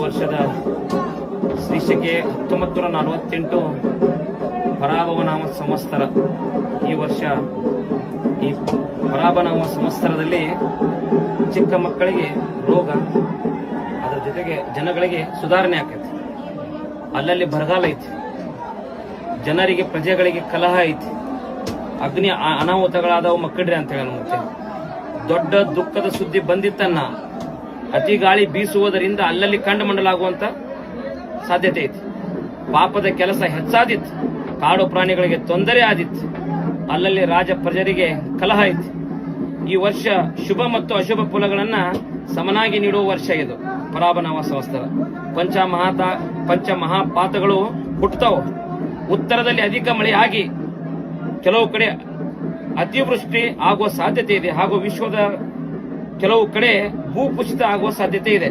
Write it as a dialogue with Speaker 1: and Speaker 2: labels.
Speaker 1: ವರ್ಷದ ಶ್ರೀಶಕೆ 1948 ಪರಾಭವನಾಮ ಸಂವತ್ಸರ. ಈ ವರ್ಷ ಈ ಪರಾಭವನಾಮ ಸಂವತ್ಸರದಲ್ಲಿ ಚಿಕ್ಕ ಮಕ್ಕಳಿಗೆ ರೋಗ, ಅದರ ಜೊತೆಗೆ ಜನಗಳಿಗೆ ಸುಧಾರಣೆ ಆಕೈತಿ. ಅಲ್ಲಲ್ಲಿ ಬರಗಾಲ ಐತಿ, ಜನರಿಗೆ ಪ್ರಜೆಗಳಿಗೆ ಕಲಹ ಐತಿ, ಅಗ್ನಿ ಅನಾಹುತಗಳಾದವು ಮಕ್ಕಳ್ರಿ ಅಂತ ಹೇಳಿ ಮತ್ತೆ ದೊಡ್ಡ ದುಃಖದ ಸುದ್ದಿ ಬಂದಿತ್ತನ್ನ ಅತಿ ಗಾಳಿ ಬೀಸುವುದರಿಂದ ಅಲ್ಲಲ್ಲಿ ಕಂಡುಮಂಡಲಾಗುವಂತ ಸಾಧ್ಯತೆ ಐತಿ. ಪಾಪದ ಕೆಲಸ ಹೆಚ್ಚಾದಿತ್ತು, ಕಾಡು ಪ್ರಾಣಿಗಳಿಗೆ ತೊಂದರೆ ಆದಿತ್ತು, ಅಲ್ಲಲ್ಲಿ ರಾಜ ಪ್ರಜರಿಗೆ ಕಲಹ ಐತಿ. ಈ ವರ್ಷ ಶುಭ ಮತ್ತು ಅಶುಭ ಫಲಗಳನ್ನ ಸಮನಾಗಿ ನೀಡುವ ವರ್ಷ ಇದು ಪರಾಭವನಾಮ ಸಂವತ್ಸರ. ಪಂಚಮಹಾಪಾತಗಳು ಹುಟ್ಟುತ್ತಾವು. ಉತ್ತರದಲ್ಲಿ ಅಧಿಕ ಮಳೆ ಆಗಿ ಕೆಲವು ಕಡೆ ಅತಿವೃಷ್ಟಿ ಆಗುವ ಸಾಧ್ಯತೆ ಇದೆ, ಹಾಗೂ ವಿಶ್ವದ ಕೆಲವು ಕಡೆ ಭೂಕುಸಿತ ಆಗುವ ಸಾಧ್ಯತೆ ಇದೆ.